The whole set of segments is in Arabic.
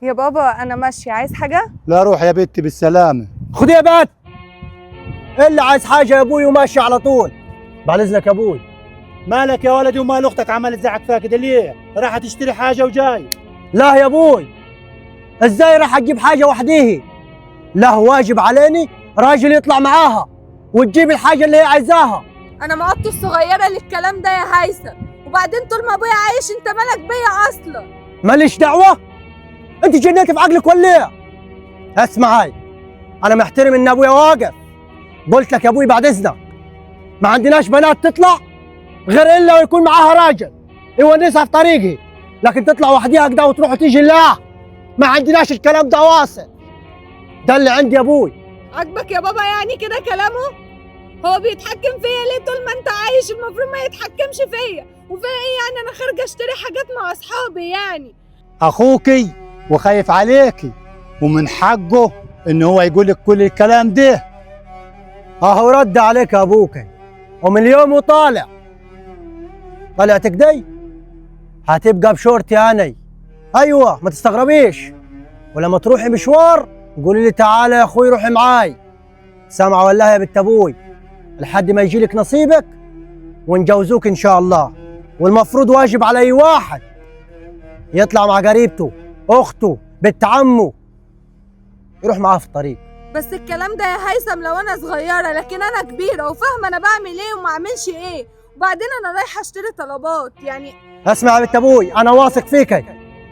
يا بابا انا ماشيه، عايز حاجه؟ لا روح يا بنتي بالسلامة. خد يا بات. اللي عايز حاجه يا ابوي وماشي على طول. بعد اذنك يا ابوي. مالك يا ولدي ومال اختك عمال تزعق فيها كده ليه؟ راح تشتري حاجة وجاي. لا يا ابوي، ازاي راح اجيب حاجه وحديه؟ لا هو واجب عليني راجل يطلع معاها وتجيب الحاجه اللي هي عايزاها. انا مقطو الصغيره للكلام ده يا هيثم، وبعدين طول ما ابويا عايش انت مالك بيا اصلا؟ ماليش دعوه. انت جنيتي في عقلك ولا ايه؟ اسمعي، انا محترم ان ابويا واقف. قلت لك يا ابوي بعد اذنك، ما عندناش بنات تطلع غير الا ويكون معاها راجل يونسها في طريقي، لكن تطلع وحديها كده وتروح وتيجي لا، ما عندناش الكلام ده واصل. ده اللي عندي يا ابوي. عاجبك يا بابا يعني كده كلامه؟ هو بيتحكم فيا ليه طول ما انت عايش؟ المفروض ما يتحكمش فيا. وفيا ايه يعني؟ انا خارجه اشتري حاجات مع اصحابي يعني. اخوكي وخايف عليكي، ومن حقه ان هو يقول لك كل الكلام ده. اهو رد عليك يا ابوك، ومن اليوم وطالع طلعتك دي هتبقى بشورتي انا. ايوه ما تستغربيش، ولما تروحي مشوار قولي لي تعالى يا اخوي روحي معاي. سامعه ولا يا بنت ابوي؟ لحد ما يجي لك نصيبك ونجوزوك ان شاء الله. والمفروض واجب على اي واحد يطلع مع قريبته، اخته، بنت عمه، يروح معاه في الطريق. بس الكلام ده يا هيثم لو انا صغيره، لكن انا كبيره وفاهمه انا بعمل ايه وما اعملش ايه. وبعدين انا رايحه اشتري طلبات يعني. اسمع يا بنت ابوي، انا واثق فيك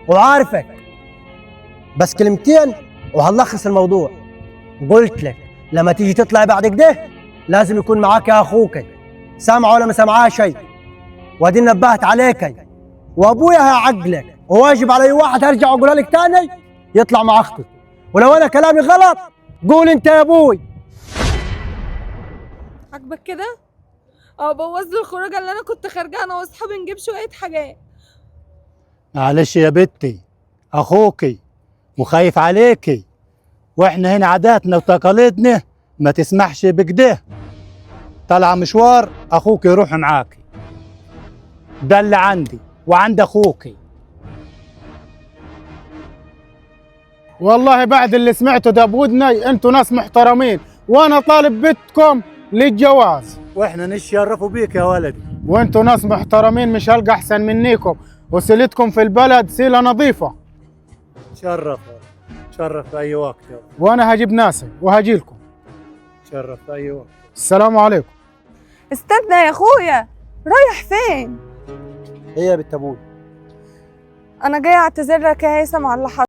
وعارفك، بس كلمتين وهنلخص الموضوع. قلت لك لما تيجي تطلع بعد كده لازم يكون معاك يا اخوك. سامعه ولا ما سامعاه شيء؟ وادي نبهت عليك، وابويا هيعقلك، وواجب على اي واحد هرجع واقولها لك تاني يطلع مع اخته. ولو انا كلامي غلط قول انت يا ابوي. عاجبك كده؟ بوظ لي الخروجه اللي انا كنت خارجه انا واصحابي نجيب شويه حاجات. معلش يا بنتي، اخوكي وخايف عليكي، واحنا هنا عاداتنا وتقاليدنا ما تسمحش بكده. طالعه مشوار اخوك يروح معاكي، ده اللي عندي وعند اخوكي. والله بعد اللي سمعته ده بودني، انتوا ناس محترمين وانا طالب بنتكم للجواز، واحنا نتشرفوا بيك يا ولدي. وانتوا ناس محترمين مش هلقى احسن منيكم، وسيلتكم في البلد سيلة نظيفة. تشرف تشرف في اي وقت يا ولد. وانا هجيب ناسي وهجيلكم. تشرف في اي وقت. السلام عليكم. استنى يا اخويا، رايح فين؟ ايه يا بنت ابوي؟ انا جايه اعتذر لك يا هيثم على اللي حصل.